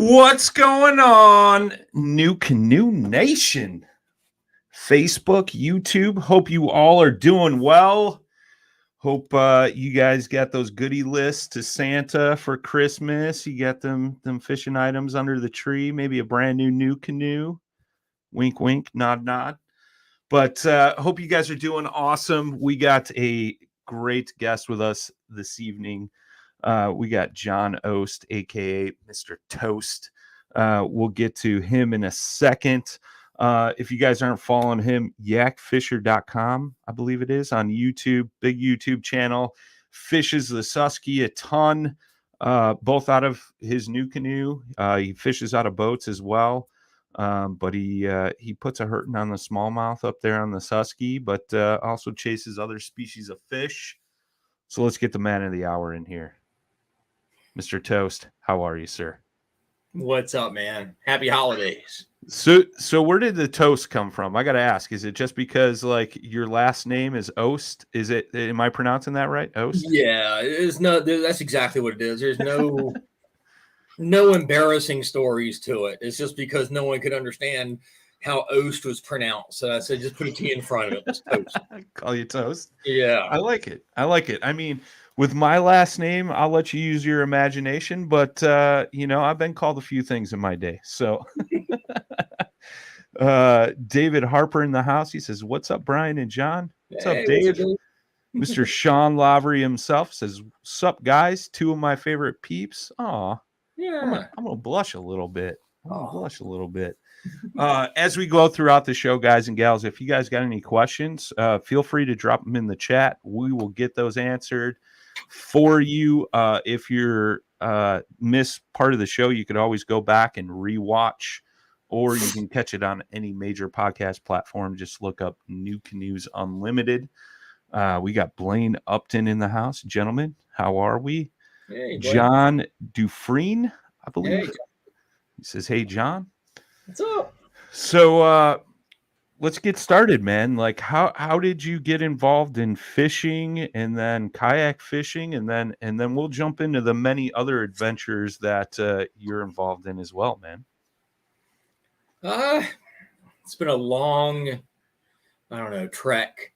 What's going on, New Canoe Nation? Facebook, YouTube. Hope you all are doing well. Hope you guys got those goodie lists to Santa for Christmas. You got them fishing items under the tree. Maybe a brand new canoe. Wink, wink, nod, nod. But hope you guys are doing awesome. We got a great guest with us this evening. We got John Oast, aka Mr. Toast. We'll get to him in a second. If you guys aren't following him, yakfisher.com, I believe it is, on YouTube, big YouTube channel. Fishes the Susky a ton, both out of his new canoe. He fishes out of boats as well. But he puts a hurting on the smallmouth up there on the Susky, but also chases other species of fish. So let's get the man of the hour in here. Mr. Toast, how are you, sir? What's up, man? Happy holidays. So where did the toast come from? I got to ask, is it just because like your last name is Oast? Is it, am I pronouncing that right? Oast? Yeah, that's exactly what it is. There's no embarrassing stories to it. It's just because no one could understand how Oast was pronounced. So I said, just put a T in front of it. It's Toast. Call you Toast? Yeah. I like it. I mean, with my last name, I'll let you use your imagination, but I've been called a few things in my day. So David Harper in the house. He says, "What's up, Brian and John?" What's up, Dave? Mr. Sean Lavery himself says, "Sup, guys? Two of my favorite peeps." Aw. Yeah. I'm gonna blush a little bit. As we go throughout the show, guys and gals, if you guys got any questions, feel free to drop them in the chat. We will get those answered for you. If you're miss part of the show, you could always go back and rewatch, or you can catch it on any major podcast platform. Just look up New Canoes Unlimited. We got Blaine Upton in the house. Gentlemen, how are we? Hey, John Dufresne, I believe. Hey. He says, "Hey, John. What's up?" So let's get started, man. Like, how did you get involved in fishing and then kayak fishing, and then we'll jump into the many other adventures that you're involved in as well, man. It's been a long, trek.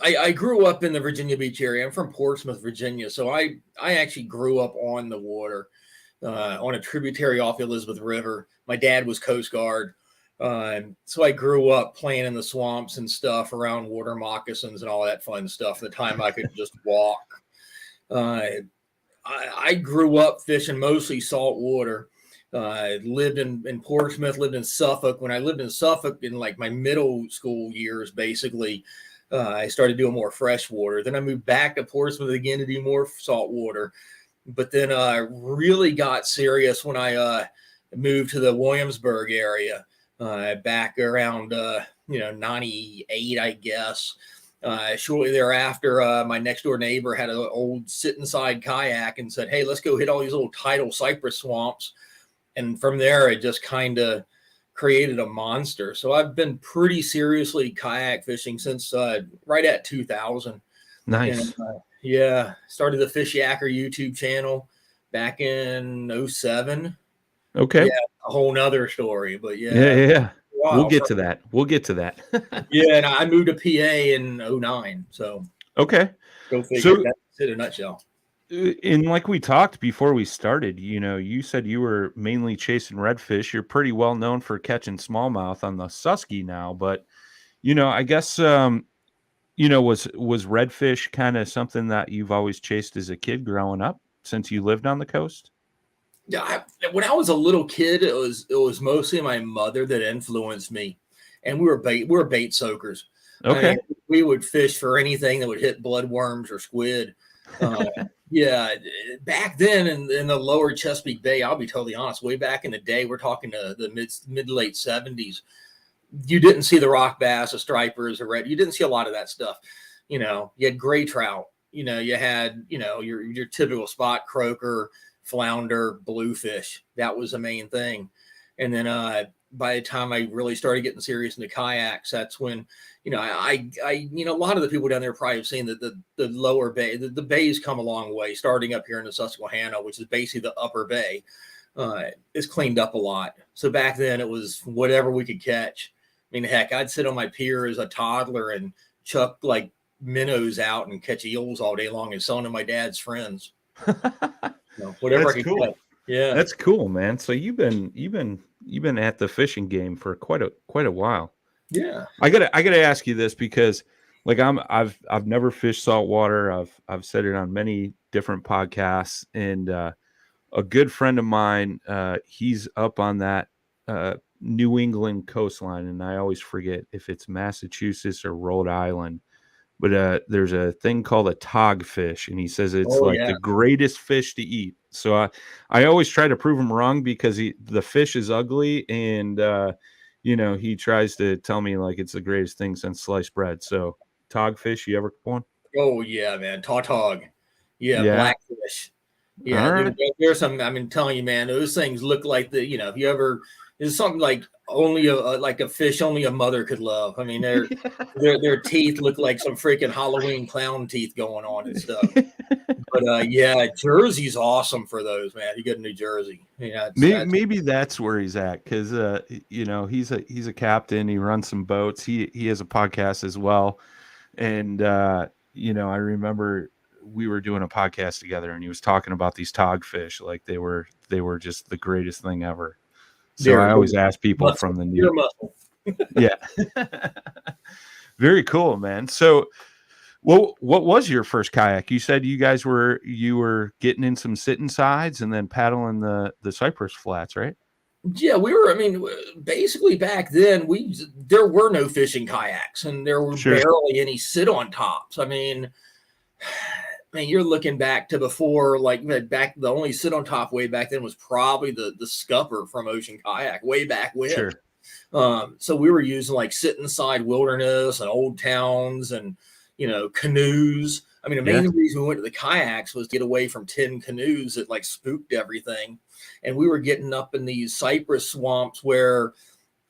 I grew up in the Virginia Beach area. I'm from Portsmouth, Virginia, so I actually grew up on the water, on a tributary off the Elizabeth River. My dad was Coast Guard. So I grew up playing in the swamps and stuff around water moccasins and all that fun stuff. The time I could just walk. I grew up fishing mostly salt water. Lived in Portsmouth, lived in Suffolk. When I lived in Suffolk in like my middle school years, basically, I started doing more fresh water. Then I moved back to Portsmouth again to do more salt water. But then I really got serious when I moved to the Williamsburg area. Back around 98, I guess. Shortly thereafter, my next door neighbor had an old sit inside kayak and said, "Hey, let's go hit all these little tidal cypress swamps." And from there, it just kind of created a monster. So I've been pretty seriously kayak fishing since right at 2000. Nice. And, started the Fish Yacker YouTube channel back in 2007. Okay. Yeah, a whole nother story, but yeah. Wow, we'll get to that. Yeah, and I moved to PA in 2009. So okay. Go figure. So, that's in a nutshell. And like we talked before we started, you said you were mainly chasing redfish. You're pretty well known for catching smallmouth on the Susky now, but I guess was redfish kind of something that you've always chased as a kid growing up since you lived on the coast? Yeah, when I was a little kid, it was mostly my mother that influenced me, and we were bait soakers. Okay, I mean, we would fish for anything that would hit bloodworms or squid. Yeah, back then in the lower Chesapeake Bay, I'll be totally honest. Way back in the day, we're talking to the mid to late 70s. You didn't see the rock bass, the stripers, the red. You didn't see a lot of that stuff. You had gray trout. You had your typical spot croaker, flounder, bluefish. That was the main thing. And then by the time I really started getting serious into kayaks, that's when, I a lot of the people down there probably have seen that the lower bay, the bays come a long way, starting up here in the Susquehanna, which is basically the upper bay. it's cleaned up a lot. So back then it was whatever we could catch. I mean, heck, I'd sit on my pier as a toddler and chuck like minnows out and catch eels all day long and sell them to my dad's friends. Whatever I That's could cool. catch. Yeah, That's cool, man. So you've been at the fishing game for quite a while. yeah. I gotta ask you this because like I've never fished saltwater. I've said it on many different podcasts, and a good friend of mine, he's up on that New England coastline, and I always forget if it's Massachusetts or Rhode Island. But there's a thing called a togfish, and he says it's Oh like yeah. the greatest fish to eat. So I always try to prove him wrong because the fish is ugly, and he tries to tell me like it's the greatest thing since sliced bread. So togfish, you ever one? Oh yeah, man. Tautog. Yeah, Yeah. blackfish. Yeah, All right. there's some. I mean, telling you, man, those things look like if you ever, there's something like only like a fish only a mother could love. I mean, their teeth look like some freaking Halloween clown teeth going on and stuff. But yeah, Jersey's awesome for those, man. You go to New Jersey, Maybe that's where he's at because he's a captain. He runs some boats. He has a podcast as well, and I remember we were doing a podcast together, and he was talking about these togfish like they were just the greatest thing ever. So I always ask people muscle, from the pure new, muscle. yeah, very cool, man. So. What was your first kayak? You said you guys were getting in some sitting sides and then paddling the cypress flats, right? Yeah, we were. I mean, basically back then there were no fishing kayaks, and there were Sure. barely any sit on tops. I mean, you're looking back to before, like back the only sit on top way back then was probably the scupper from Ocean Kayak way back when. Sure. So we were using like sit inside wilderness and old towns and canoes. I mean, the main reason we went to the kayaks was to get away from 10 canoes that like spooked everything. And we were getting up in these cypress swamps where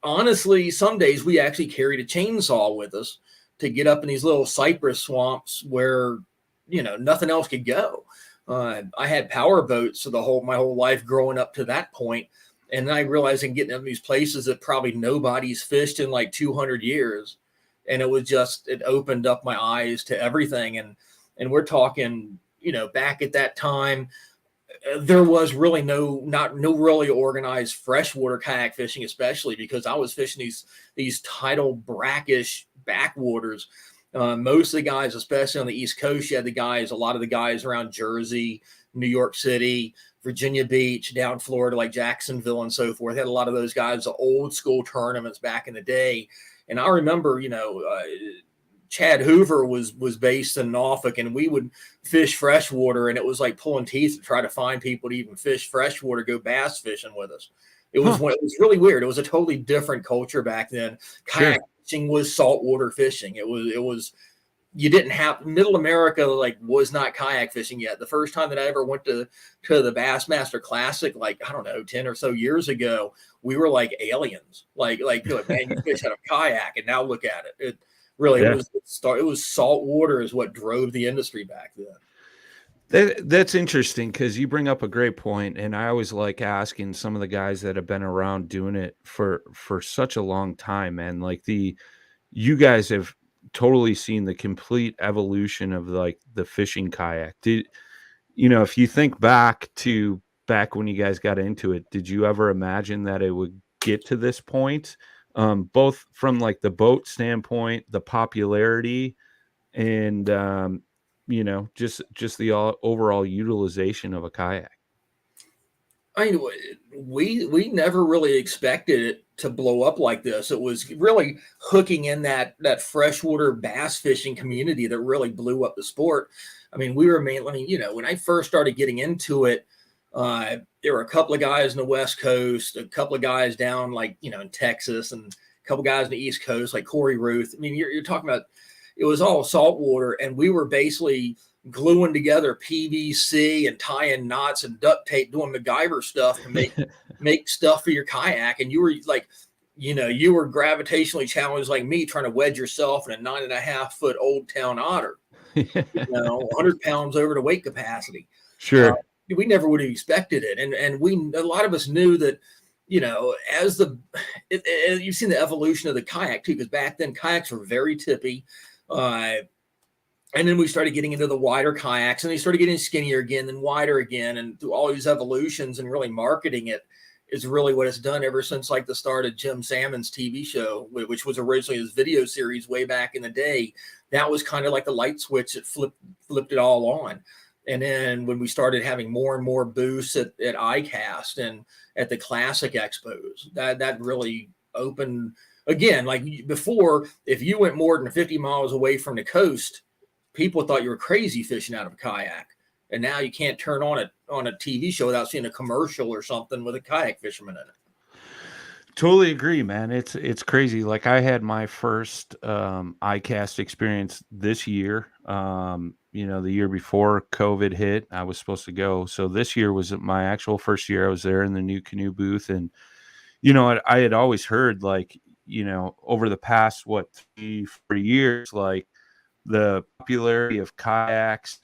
honestly, some days we actually carried a chainsaw with us to get up in these little cypress swamps where, nothing else could go. I had power boats for my whole life growing up to that point. And then I realized in getting up in these places that probably nobody's fished in like 200 years. And it opened up my eyes to everything. And we're talking, back at that time, there was really no really organized freshwater kayak fishing, especially because I was fishing these tidal brackish backwaters. Most of the guys, especially on the East Coast, you had a lot of the guys around Jersey, New York City, Virginia Beach, down Florida, like Jacksonville and so forth. Had a lot of those guys, the old school tournaments back in the day. And I remember, Chad Hoover was based in Norfolk, and we would fish freshwater, and it was like pulling teeth to try to find people to even fish freshwater, go bass fishing with us. It was really weird. It was a totally different culture back then. Kayak fishing was saltwater fishing. It was you didn't have Middle America was not kayak fishing yet. The first time that I ever went to the Bassmaster Classic, like I don't know, 10 or so years ago, we were like aliens. Like man, you fish out of kayak, and now look at it. It really it was salt water is what drove the industry back then. That's interesting because you bring up a great point, and I always like asking some of the guys that have been around doing it for such a long time, man. Like you guys have totally seen the complete evolution of like the fishing kayak. If you think back when you guys got into it, did you ever imagine that it would get to this point? Both from like the boat standpoint, the popularity, and just the overall utilization of a kayak. I mean, we never really expected it to blow up like this. It was really hooking in that freshwater bass fishing community that really blew up the sport. I mean, we were mainly, when I first started getting into it, there were a couple of guys in the West Coast, a couple of guys down in Texas, and a couple of guys on the East Coast, like Corey Ruth. I mean, you're talking about, it was all saltwater, and we were basically gluing together PVC and tying knots and duct tape, doing MacGyver stuff to make stuff for your kayak. And you were like, you were gravitationally challenged like me, trying to wedge yourself in a 9.5-foot Old Town otter, 100 pounds over the weight capacity. Sure. we never would have expected it. And a lot of us knew that, as you've seen the evolution of the kayak too, because back then kayaks were very tippy. And then we started getting into the wider kayaks, and they started getting skinnier again, then wider again. And through all these evolutions and really marketing it is really what it's done ever since like the start of Jim Salmon's TV show, which was originally his video series way back in the day. That was kind of like the light switch that flipped it all on. And then when we started having more and more booths at ICAST and at the classic expos, that really opened again. Like before, if you went more than 50 miles away from the coast, people thought you were crazy fishing out of a kayak. And now you can't turn on a TV show without seeing a commercial or something with a kayak fisherman in it. Totally agree, man. It's crazy. Like I had my first ICAST experience this year. The year before COVID hit, I was supposed to go. So this year was my actual first year. I was there in the new canoe booth, and I had always heard like over the past 3-4 years, like the popularity of kayaks,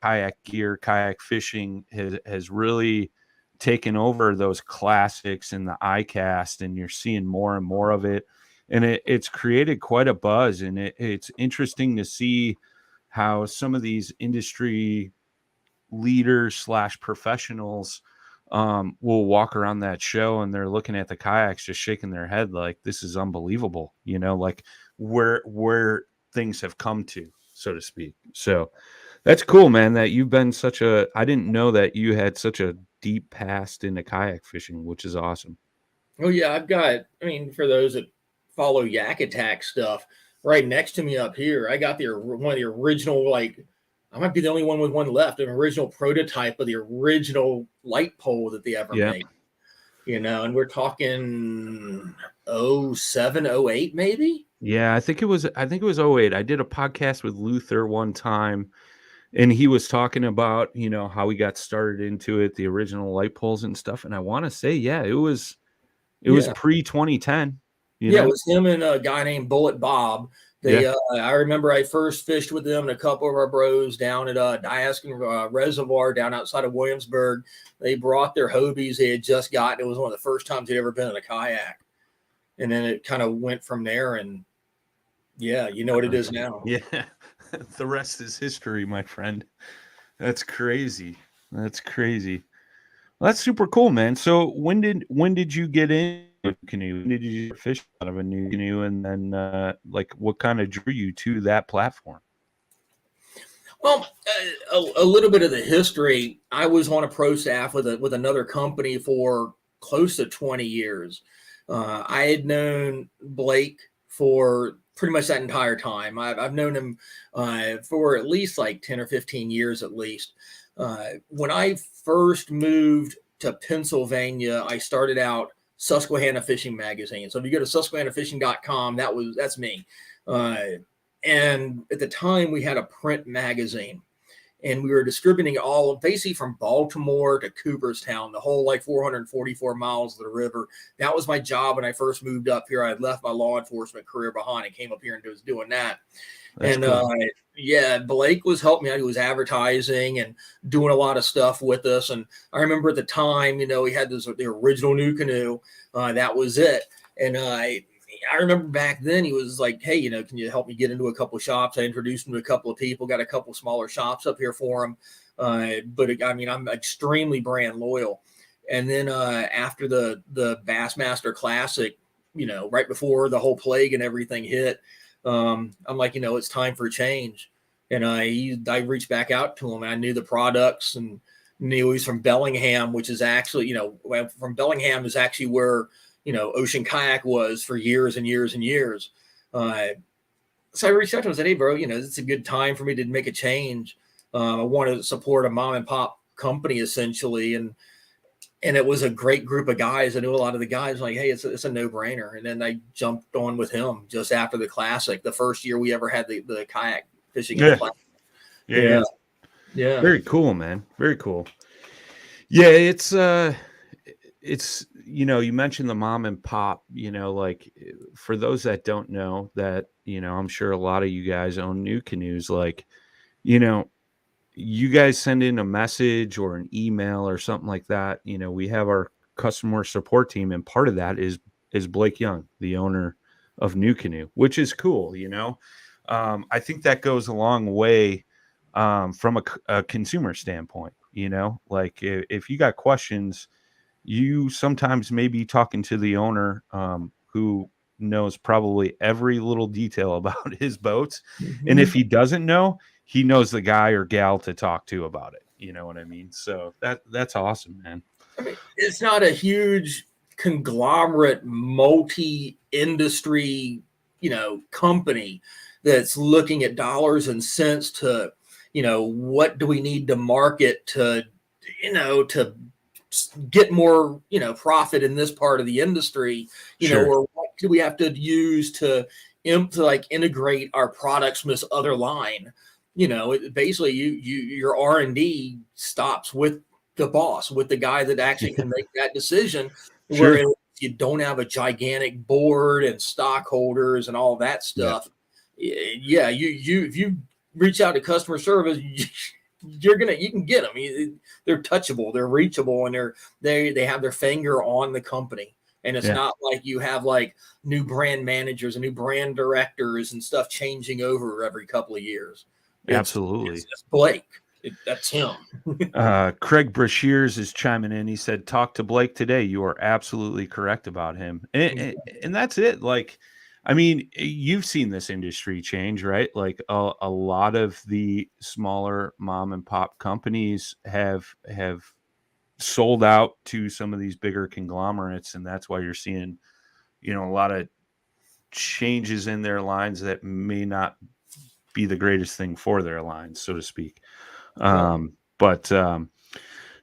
kayak gear, kayak fishing has really taken over those classics and the ICAST, and you're seeing more and more of it. And it's created quite a buzz. And it's interesting to see how some of these industry leaders / professionals will walk around that show and they're looking at the kayaks, just shaking their head like, this is unbelievable, like where things have come to, so to speak. So that's cool, man, that you've been I didn't know that you had such a deep past into kayak fishing, which is awesome. Oh yeah, for those that follow Yak Attack stuff, right next to me up here, I got one of the original, like, I might be the only one with one left, an original prototype of the original light pole that they ever made. And we're talking 07, 08 maybe? Yeah, I think it was 08. I did a podcast with Luther one time, and he was talking about, how he got started into it, the original light poles and stuff. And I want to say, it was pre-2010. It was him and a guy named Bullet Bob. I remember I first fished with them and a couple of our bros down at Diaskin Reservoir down outside of Williamsburg. They brought their Hobies they had just gotten. It was one of the first times they'd ever been in a kayak. And then it kind of went from there. And you know what it is now. Yeah. The rest is history, my friend. That's crazy. Well, that's super cool, man. So when did you get into a canoe? When did you fish out of a new canoe? And then what kind of drew you to that platform? Well, a little bit of the history. I was on a pro staff with another company for close to 20 years. I had known Blake for pretty much that entire time. I've known him for at least like 10 or 15 years at least. When I first moved to Pennsylvania, I started out Susquehanna Fishing Magazine. So if you go to susquehannafishing.com, that's me. And at the time we had a print magazine, and we were distributing all basically from Baltimore to Cooperstown, the whole like 444 miles of the river. That was my job when I first moved up here. I had left my law enforcement career behind and came up here and was doing that. That's cool. Blake was helping me out. He was advertising and doing a lot of stuff with us. And I remember at the time, we had the original new canoe. That was it. And I remember back then he was like, hey, can you help me get into a couple of shops? I introduced him to a couple of people, got a couple smaller shops up here for him. But I'm extremely brand loyal. And then after the Bassmaster Classic, right before the whole plague and everything hit, I'm like, it's time for a change. And I reached back out to him, and I knew the products, and knew he was from Bellingham, which is actually, from Bellingham is actually where Ocean Kayak was for years and years and years. So I reached out to him and said, hey, bro, it's a good time for me to make a change. I wanted to support a mom and pop company essentially. And it was a great group of guys. I knew a lot of the guys, like, hey, it's a no brainer. And then I jumped on with him just after the Classic, the first year we ever had the kayak fishing. In the Classic. Yeah. Very cool, man. Very cool. Yeah. It's you mentioned the mom and pop, like for those that don't know that, I'm sure a lot of you guys own new canoes, like, you guys send in a message or an email or something like that, we have our customer support team, and part of that is Blake Young, the owner of New Canoe, which is cool. I think that goes a long way from a consumer standpoint. Like if you got questions, you sometimes may be talking to the owner who knows probably every little detail about his boats. And if he doesn't know, he knows the guy or gal to talk to about it. You know what I mean? So that's awesome, man. I mean, it's not a huge conglomerate, multi-industry, company that's looking at dollars and cents to, what do we need to market to get more, profit in this part of the industry, Sure. or what do we have to use to integrate our products from this other line? Basically your R&D stops with the boss, with the guy that actually can make that decision. Sure. Whereas you don't have a gigantic board and stockholders and all that stuff. Yeah, you if you reach out to customer service, you can get them. They're touchable, they're reachable, and they have their finger on the company. And it's not like you have like new brand managers and new brand directors and stuff changing over every couple of years. Absolutely. It's Blake. That's him. Craig Brashears is chiming in. He said, "Talk to Blake today. You are absolutely correct about him." And that's it. Like, I mean, you've seen this industry change, right? Like a lot of the smaller mom and pop companies have sold out to some of these bigger conglomerates, and that's why you're seeing, a lot of changes in their lines that may not be the greatest thing for their lines, so to speak. But no,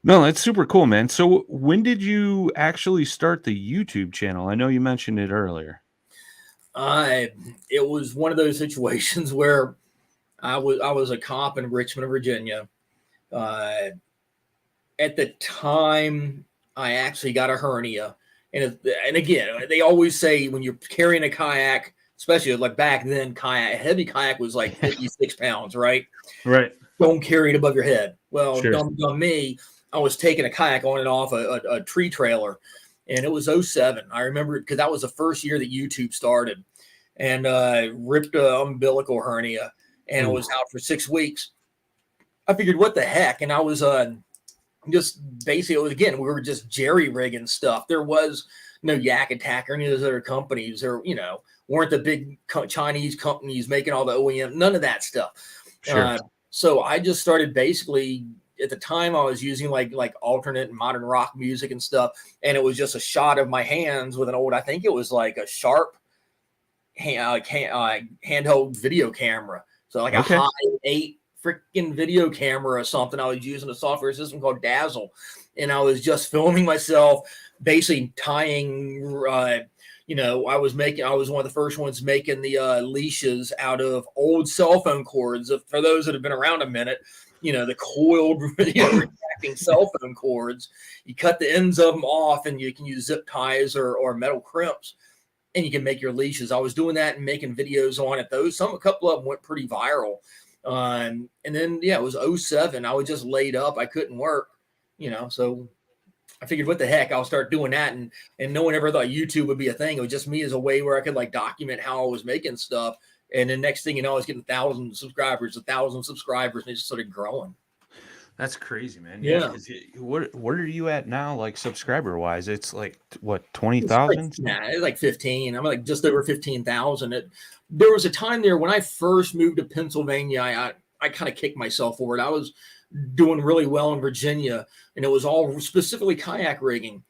that's super cool, man. So when did you actually start the YouTube channel? I know you mentioned it earlier. It was one of those situations where I was a cop in Richmond, Virginia. At the time, I actually got a hernia, and again, they always say when you're carrying a kayak, especially like back then, heavy kayak was like 56 pounds, right? Right. Don't carry it above your head. Well, Sure. dumb me, I was taking a kayak on and off a tree trailer, and it was 07. I remember it because that was the first year that YouTube started, and ripped an umbilical hernia, and it was out for 6 weeks. I figured, what the heck? And I was just basically, again, we were just jerry rigging stuff. There was no Yak Attack or any of those other companies, or weren't the big Chinese companies making all the OEM, none of that stuff. Sure. So I just started basically, at the time I was using like alternate and modern rock music and stuff, and it was just a shot of my hands with an old, I think it was like a Sharp handheld video camera. So like a high 8 freaking video camera or something. I was using a software system called Dazzle, and I was just filming myself basically tying I was one of the first ones making the leashes out of old cell phone cords. For those that have been around a minute, the coiled retracting cell phone cords, you cut the ends of them off and you can use zip ties or metal crimps, and you can make your leashes. I was doing that and making videos on it. A couple of them went pretty viral. And then, it was 07. I was just laid up. I couldn't work, so I figured, what the heck, I'll start doing that. And no one ever thought YouTube would be a thing. It was just me as a way where I could like document how I was making stuff. And then next thing you know, I was getting 1,000 subscribers, and it just started growing. That's crazy, man. Yeah. What are you at now, like subscriber wise? It's like what, 20,000? It's like 15. I'm like just over 15,000. There was a time there when I first moved to Pennsylvania, I kind of kicked myself for it. I was doing really well in Virginia, and it was all specifically kayak rigging.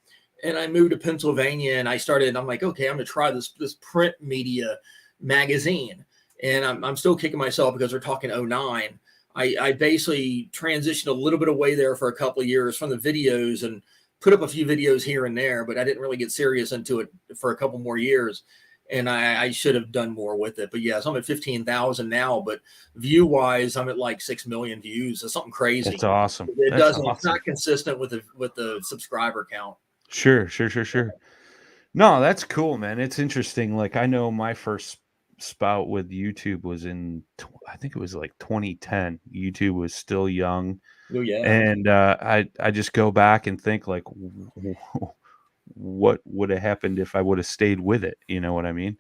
And I moved to Pennsylvania, and I'm like, okay, I'm going to try this print media magazine. And I'm still kicking myself because we're talking 09. I basically transitioned a little bit away there for a couple of years from the videos and put up a few videos here and there, but I didn't really get serious into it for a couple more years. And I should have done more with it. But yes, I'm at 15,000 now, but view wise, I'm at like 6 million views. It's something crazy. That's awesome. It's not consistent with the subscriber count. Sure. No, that's cool, man. It's interesting. Like, I know my first spout with YouTube was in, I think it was like 2010. YouTube was still young. Oh yeah. And I just go back and think like, what would have happened if I would have stayed with it? You know what I mean?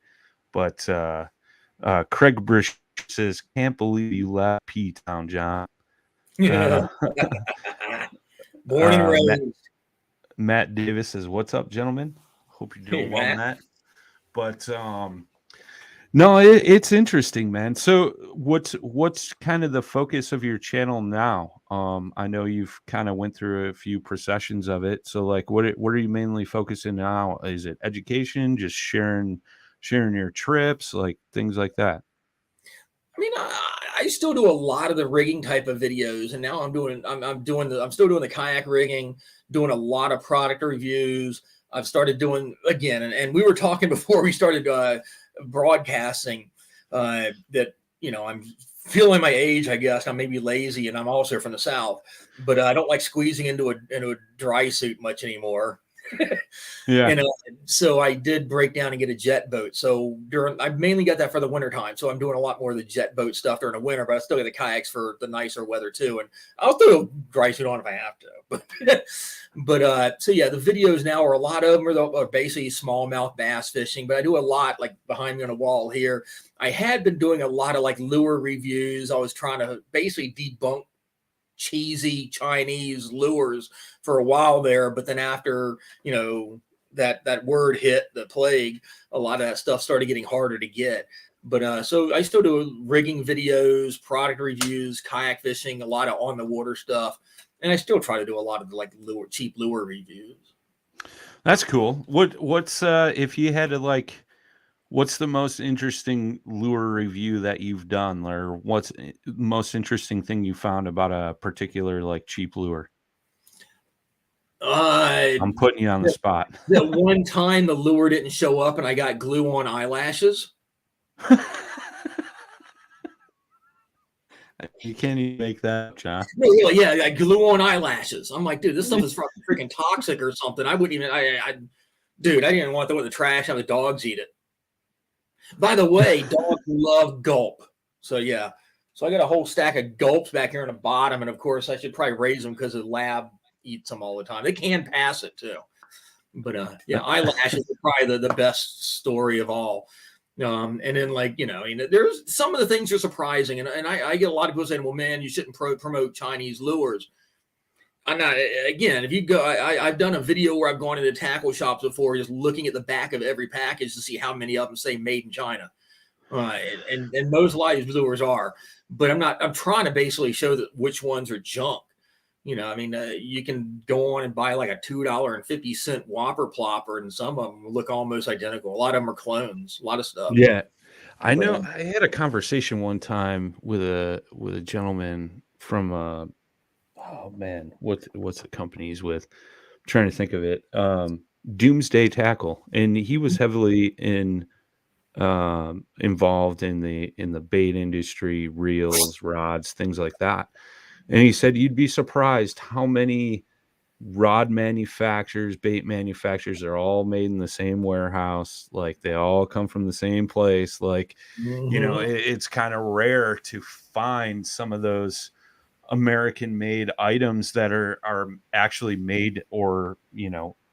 But Craig Brish says, "Can't believe you left P Town, John." Yeah. Uh, Born and Matt, raised. Matt Davis says, "What's up, gentlemen? Hope you're Hey, doing well, Matt. Matt." But no, it's interesting, man. So what's kind of the focus of your channel now? I know you've kind of went through a few processions of it. So like what are you mainly focusing now? Is it education, just sharing your trips, like things like that? I mean, I still do a lot of the rigging type of videos, and now I'm still doing the kayak rigging, doing a lot of product reviews. I've started doing again, and we were talking before we started broadcasting that I'm feeling my age. I guess I'm maybe lazy, and I'm also from the South, but I don't like squeezing into a dry suit much anymore. Yeah. So I did break down and get a jet boat. So I mainly got that for the winter time. So I'm doing a lot more of the jet boat stuff during the winter, but I still get the kayaks for the nicer weather too. And I'll throw a dry suit on if I have to. So yeah, the videos now are a lot of them are basically smallmouth bass fishing, but I do a lot like behind me on the wall here. I had been doing a lot of like lure reviews. I was trying to basically debunk cheesy Chinese lures for a while there, but then after that word hit, the plague, a lot of that stuff started getting harder to get. But so I still do rigging videos, product reviews, kayak fishing, a lot of on the water stuff, and I still try to do a lot of like cheap lure reviews. That's cool. What's if you had to like, what's the most interesting lure review that you've done, or what's the most interesting thing you found about a particular like cheap lure? Uh, I'm putting you on the spot. that one time the lure didn't show up and I got glue on eyelashes. You can't even make that, John. No, really, yeah, I glue on eyelashes. I'm like, dude, this stuff is fucking freaking toxic or something. I wouldn't even, dude, I didn't even want to throw it in the trash. Have the dogs eat it. By the way, dogs love gulp. So yeah, so I got a whole stack of gulps back here on the bottom, and of course I should probably raise them because the lab eats them all the time. They can pass it too. But yeah, eyelashes are probably the best story of all. And then there's some of the things are surprising, and I get a lot of people saying, "Well, man, you shouldn't promote Chinese lures." I'm not. Again, if you go, I've done a video where I've gone into tackle shops before, just looking at the back of every package to see how many of them say "Made in China," and most of these lures are. But I'm not. I'm trying to basically show that which ones are junk. You can go on and buy like a $2.50 Whopper plopper, and some of them look almost identical. A lot of them are clones. A lot of stuff. Yeah. I But know I had a conversation one time with a gentleman from oh man, what's the company he's with? I'm trying to think of it. Doomsday Tackle. And he was heavily involved in the bait industry, reels, rods, things like that. And he said you'd be surprised how many rod manufacturers, bait manufacturers are all made in the same warehouse. Like they all come from the same place. Like, it's kind of rare to find some of those American made items that are actually made or,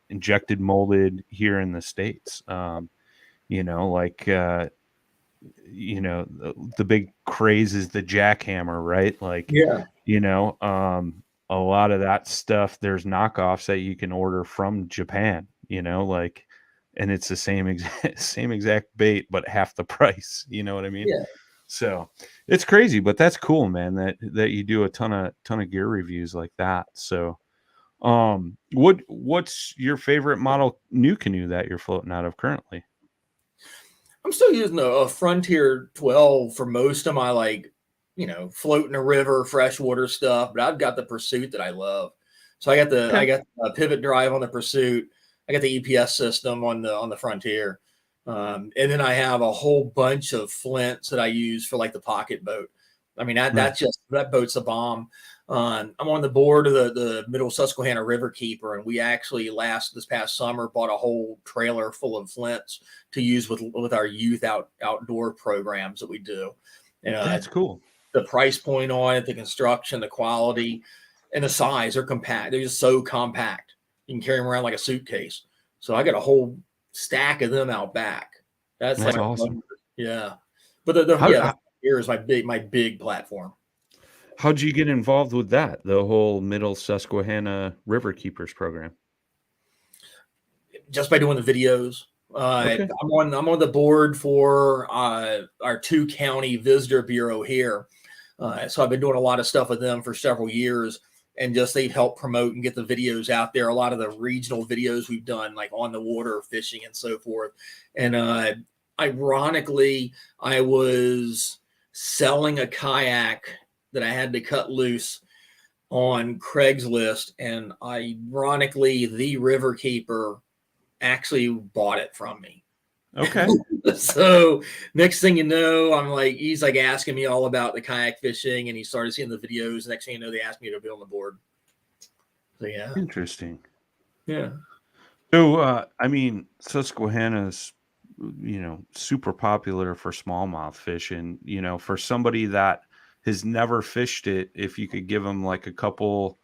injected molded here in the States. The big craze is the jackhammer, right? Like, yeah, a lot of that stuff, there's knockoffs that you can order from Japan, and it's the same exact bait, but half the price. You know what I mean? yeah. So it's crazy, but that's cool, man, that you do a ton of gear reviews like that. So, what's your favorite model new canoe that you're floating out of currently? I'm still using a Frontier 12 for most of my floating a river, freshwater stuff. But I've got the Pursuit that I love. So I got the pivot drive on the Pursuit. I got the EPS system on the Frontier, and then I have a whole bunch of flints that I use for like the pocket boat. I mean that boat's a bomb. I'm on the board of the Middle Susquehanna River Keeper, and we actually this past summer bought a whole trailer full of flints to use with our youth outdoor programs that we do. And That's cool. The price point on it, the construction, the quality, and the size, they're compact. They're just so compact. You can carry them around like a suitcase. So I got a whole stack of them out back. That's like awesome. Yeah. But here is my big platform. How'd you get involved with that? The whole Middle Susquehanna River Keepers program? Just by doing the videos. Okay. I'm on the board for our 2-county visitor bureau here. So I've been doing a lot of stuff with them for several years, and just they've helped promote and get the videos out there. A lot of the regional videos we've done, like on the water fishing and so forth. And ironically, I was selling a kayak that I had to cut loose on Craigslist, and ironically, the river keeper actually bought it from me. Okay. So next thing you know, he's like asking me all about the kayak fishing, and he started seeing the videos. Next thing you know, they asked me to be on the board. So yeah. Interesting. Yeah. So Susquehanna's, super popular for smallmouth fishing. For somebody that has never fished it, if you could give them like a couple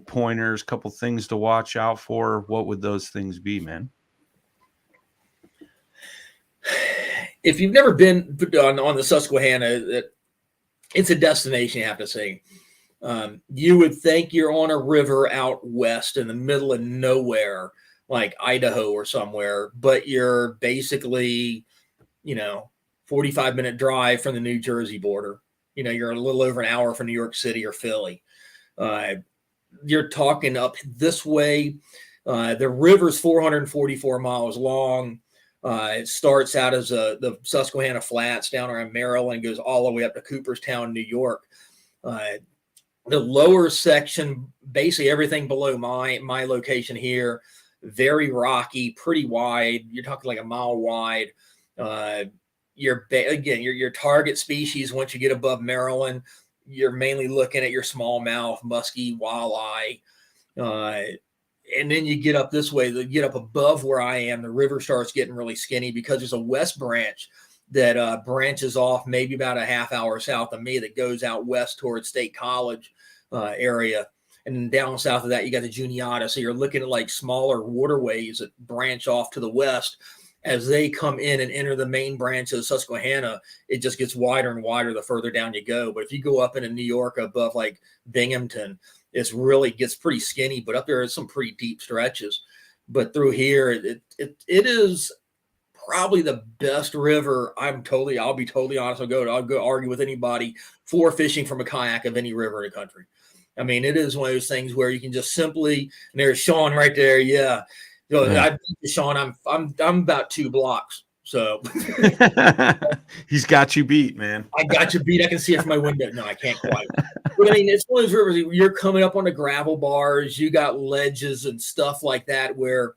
pointers, couple things to watch out for, what would those things be, man? If you've never been on the Susquehanna, it's a destination, you have to say. You would think you're on a river out west in the middle of nowhere, like Idaho or somewhere, but you're basically, 45-minute drive from the New Jersey border. You're a little over an hour from New York City or Philly. You're talking up this way. The river's 444 miles long. It starts out as the Susquehanna Flats down around Maryland, goes all the way up to Cooperstown, New York. The lower section, basically everything below my location here, very rocky, pretty wide. You're talking like a mile wide. Your target species, once you get above Maryland, you're mainly looking at your smallmouth, muskie, walleye. And then you get up this way, you get up above where I am, the river starts getting really skinny because there's a west branch that branches off maybe about a half hour south of me that goes out west towards State College area. And then down south of that, you got the Juniata. So you're looking at like smaller waterways that branch off to the west. As they come in and enter the main branch of Susquehanna, it just gets wider and wider the further down you go. But if you go up into New York above like Binghamton, it really gets pretty skinny, but up there is some pretty deep stretches. But through here, it is probably the best river. I'll be totally honest. I'll go argue with anybody for fishing from a kayak of any river in the country. I mean, it is one of those things where you can just simply, and there's Sean right there. Yeah. I beat Sean. I'm about 2 blocks. So he's got you beat, man. I got you beat. I can see it from my window. No, I can't quite. But I mean, it's one of those rivers. You're coming up on the gravel bars. You got ledges and stuff like that where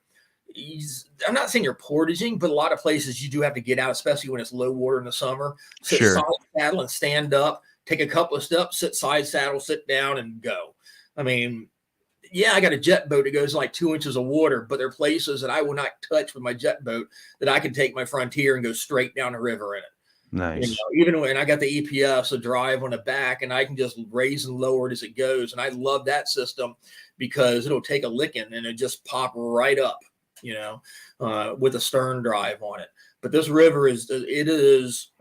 I'm not saying you're portaging, but a lot of places you do have to get out, especially when it's low water in the summer. Sit side saddle and stand up, take a couple of steps, sit side saddle, sit down, and go. I mean, yeah, I got a jet boat that goes like 2 inches of water, but there are places that I will not touch with my jet boat that I can take my Frontier and go straight down the river in it. Nice. Even when I got the EPS, a drive on the back, and I can just raise and lower it as it goes. And I love that system because it'll take a licking and it just pop right up, with a stern drive on it. But this river is the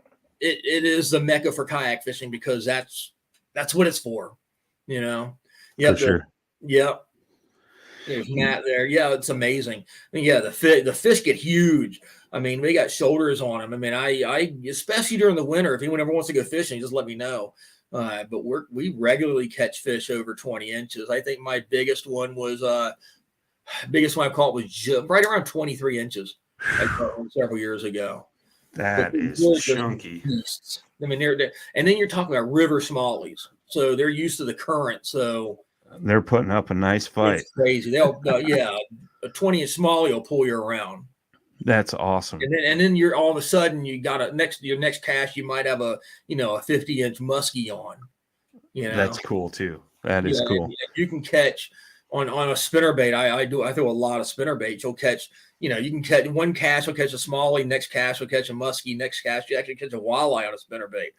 mecca for kayak fishing because that's what it's for, Yeah, for sure. Yep. There's Matt there. Yeah, it's amazing. I mean, yeah, the fish get huge. I mean, we got shoulders on them. I mean, I especially during the winter, if anyone ever wants to go fishing, just let me know. But we regularly catch fish over 20 inches. I think my biggest one I caught was right around 23 inches. I caught one several years ago. That is chunky. Beasts. I mean, and then you're talking about river smallies, so they're used to the current. So they're putting up a nice fight. It's crazy. A 20-inch smallie will pull you around. That's awesome. And then you're all of a sudden you got your next cast you might have a 50-inch muskie on. That's cool too. That is cool. And you can catch on a spinnerbait. I throw a lot of spinnerbaits. You'll catch, you can catch one cast, will catch a smallie, next cast will catch a muskie, next cast you actually catch a walleye on a spinnerbait,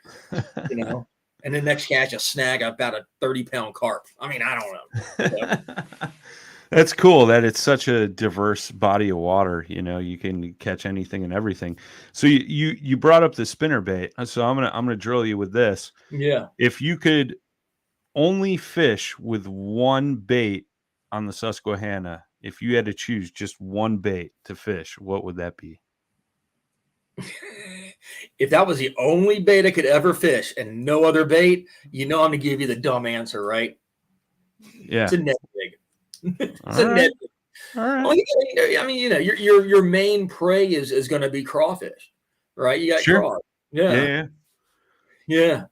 and then next catch a snag about a 30-pound carp. I mean, I don't know. So. That's cool that it's such a diverse body of water. You can catch anything and everything. So you brought up the spinnerbait. So I'm gonna drill you with this. Yeah. If you could only fish with one bait on the Susquehanna, if you had to choose just one bait to fish, what would that be? If that was the only bait I could ever fish and no other bait, I'm going to give you the dumb answer, right? Yeah. It's a net rig. It's All a right. net rig. All right. Well, I mean, your main prey is going to be crawfish, right? You got craw. Yeah.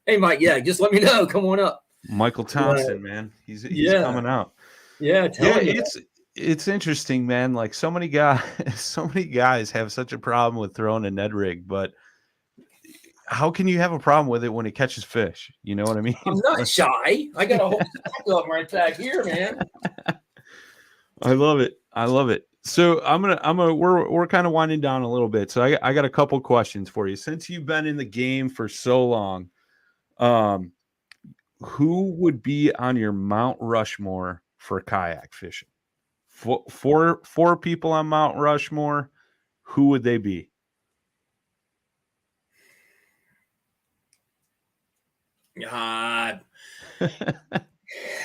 Hey, Mike. Yeah, just let me know. Come on up. Michael Thompson, man, he's coming out. Yeah, it's interesting, man. Like so many guys have such a problem with throwing a Ned rig, but how can you have a problem with it when it catches fish? You know what I mean? I'm not shy. I got a whole stack of them right back here, man. I love it. So we're kind of winding down a little bit. So I got a couple questions for you. Since you've been in the game for so long, who would be on your Mount Rushmore for kayak fishing? Four people on Mount Rushmore. Who would they be? God,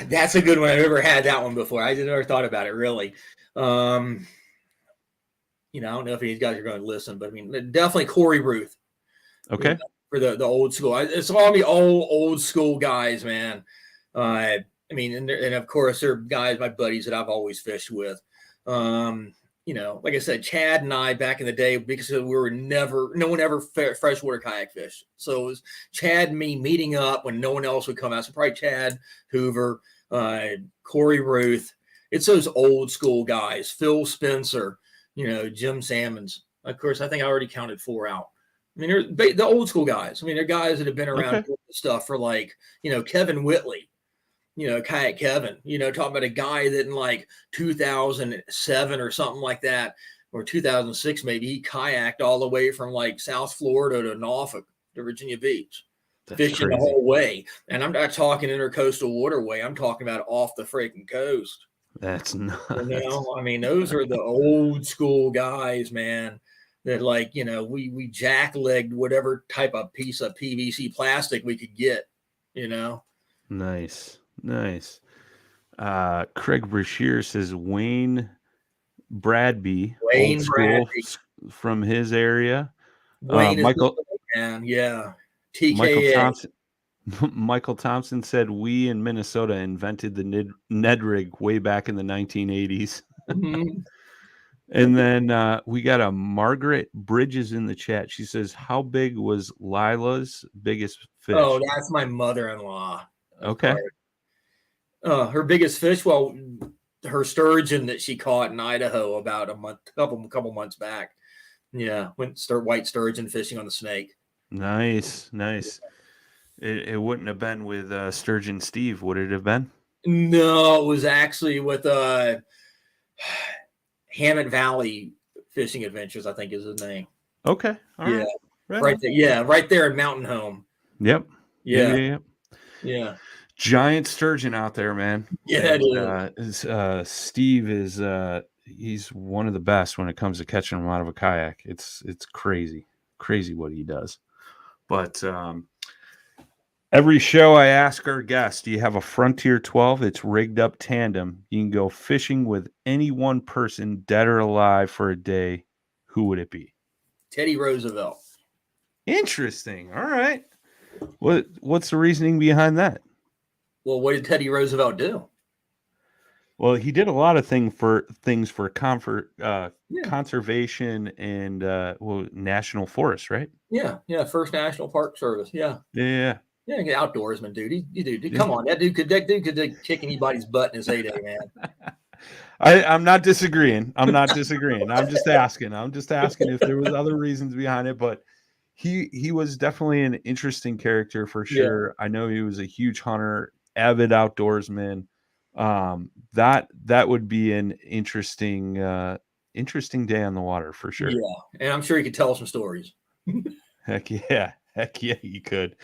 that's a good one. I've never had that one before. I never thought about it really. I don't know if these guys are going to listen, but I mean, definitely Corey Ruth. Okay. For the old school, it's all me old school guys, man. I mean, and of course they're guys, my buddies that I've always fished with. Like I said, Chad and I back in the day, because no one ever freshwater kayak fished. So it was Chad and me meeting up when no one else would come out. So probably Chad Hoover, Corey Ruth. It's those old school guys, Phil Spencer, Jim Salmons. Of course, I think I already counted 4 out. I mean, they're the old school guys. I mean, they're guys that have been around doing stuff for Kevin Whitley, Kayak Kevin, talking about a guy that in 2007 or something like that, or 2006 maybe, he kayaked all the way from South Florida to Norfolk to Virginia Beach, fishing the whole way. And I'm not talking intercoastal waterway. I'm talking about off the freaking coast. That's nuts. I mean, those are the old school guys, man. That we jacklegged whatever type of piece of PVC plastic we could get, Nice. Craig Brashear says Wayne Bradby, old school from his area. Michael, yeah. TKA. Michael Thompson said we in Minnesota invented the Ned rig way back in the 1980s. Mm-hmm. And then we got a Margaret Bridges in the chat. She says, how big was Lila's biggest fish? Oh, that's my mother-in-law. Okay. Her biggest fish, well, her sturgeon that she caught in Idaho about couple months back. Yeah, went white sturgeon fishing on the Snake. Nice. It wouldn't have been with Sturgeon Steve, would it have been? No, it was actually with Hammett Valley Fishing Adventures, I think is his name. Okay. All right. Right there. Yeah, right there in Mountain Home. Yep. Yeah. Giant sturgeon out there, man. Yeah, it is. Steve is he's one of the best when it comes to catching them out of a kayak. It's crazy what he does. But every show I ask our guests, do you have a Frontier 12? It's rigged up tandem. You can go fishing with any one person, dead or alive, for a day. Who would it be? Teddy Roosevelt. Interesting. All right. What's the reasoning behind that? Well, what did Teddy Roosevelt do? Well, he did a lot of things for conservation and national forests, right? Yeah. First National Park Service. Yeah. Outdoorsman, dude. Come on, that dude could kick anybody's butt in his heyday, man. I'm not disagreeing. I'm just asking. If there was other reasons behind it, but he was definitely an interesting character for sure. Yeah. I know he was a huge hunter. avid outdoorsman. That would be an interesting day on the water for sure. Yeah, and I'm sure you could tell some stories. Heck yeah, you could.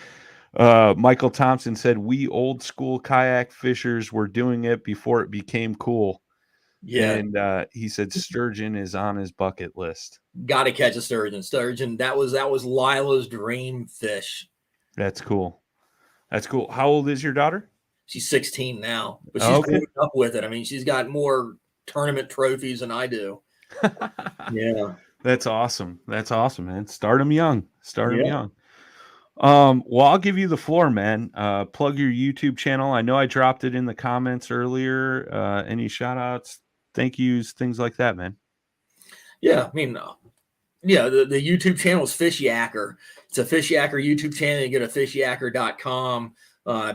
Michael Thompson said, "We old school kayak fishers were doing it before it became cool." Yeah, And he said sturgeon is on his bucket list. got to catch a sturgeon. Sturgeon, that was Lila's dream fish. That's cool. That's cool. How old is your daughter? She's 16 now, but she's grown up with it. I mean, she's got more tournament trophies than I do. Yeah. That's awesome. That's awesome, man. Start them young. Start them Yeah. young. Well, I'll give you the floor, man. Plug your YouTube channel. I know I dropped it in the comments earlier. Any shout outs, thank yous, things like that, man. Yeah. I mean, yeah, the YouTube channel is Fish Yacker. It's a Fish Yacker YouTube channel. You go to fishyacker.com.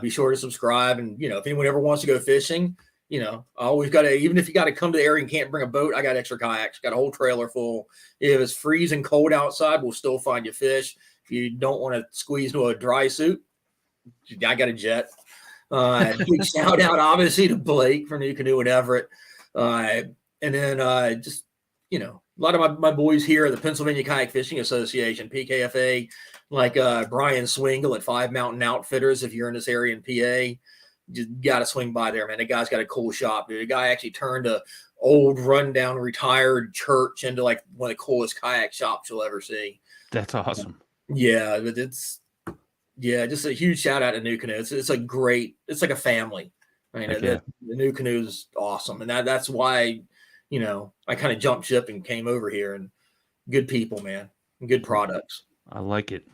Be sure to subscribe. And, if anyone ever wants to go fishing, always got to, even if you got to come to the area and can't bring a boat, I got extra kayaks, got a whole trailer full. If it's freezing cold outside, we'll still find you fish. If you don't want to squeeze into a dry suit, I got a jet. Big shout out, obviously, to Blake from New Canoe and Everett. And then just, a lot of my boys here at the Pennsylvania Kayak Fishing Association, PKFA, like Brian Swingle at Five Mountain Outfitters. If you're in this area in PA, you got to swing by there, man. The guy's got a cool shop, dude. The guy actually turned a old, rundown, retired church into like one of the coolest kayak shops you'll ever see. That's awesome. Yeah, but just a huge shout out to New Canoe. It's like a family. I mean, the New Canoe is awesome, and that's why I kind of jumped ship and came over here. And good people, man, good products. I like it.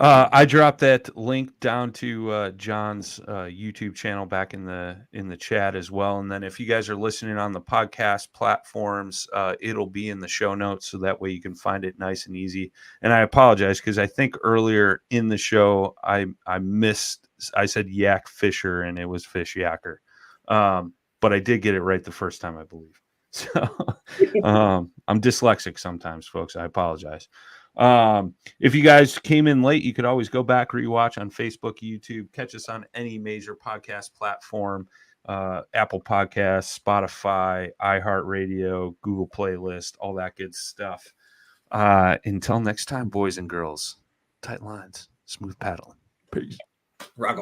I dropped that link down to John's YouTube channel back in the chat as well. And then if you guys are listening on the podcast platforms, it'll be in the show notes, so that way you can find it nice and easy. And I apologize because I think earlier in the show I said Yak Fisher and it was Fish Yacker, but I did get it right the first time, I believe. So I'm dyslexic sometimes, folks. I apologize. If you guys came in late, you could always go back, rewatch on Facebook, YouTube, catch us on any major podcast platform, Apple Podcasts, Spotify, iHeartRadio, Google Playlist, all that good stuff. Until next time, boys and girls, tight lines, smooth paddling. Peace. Rock on.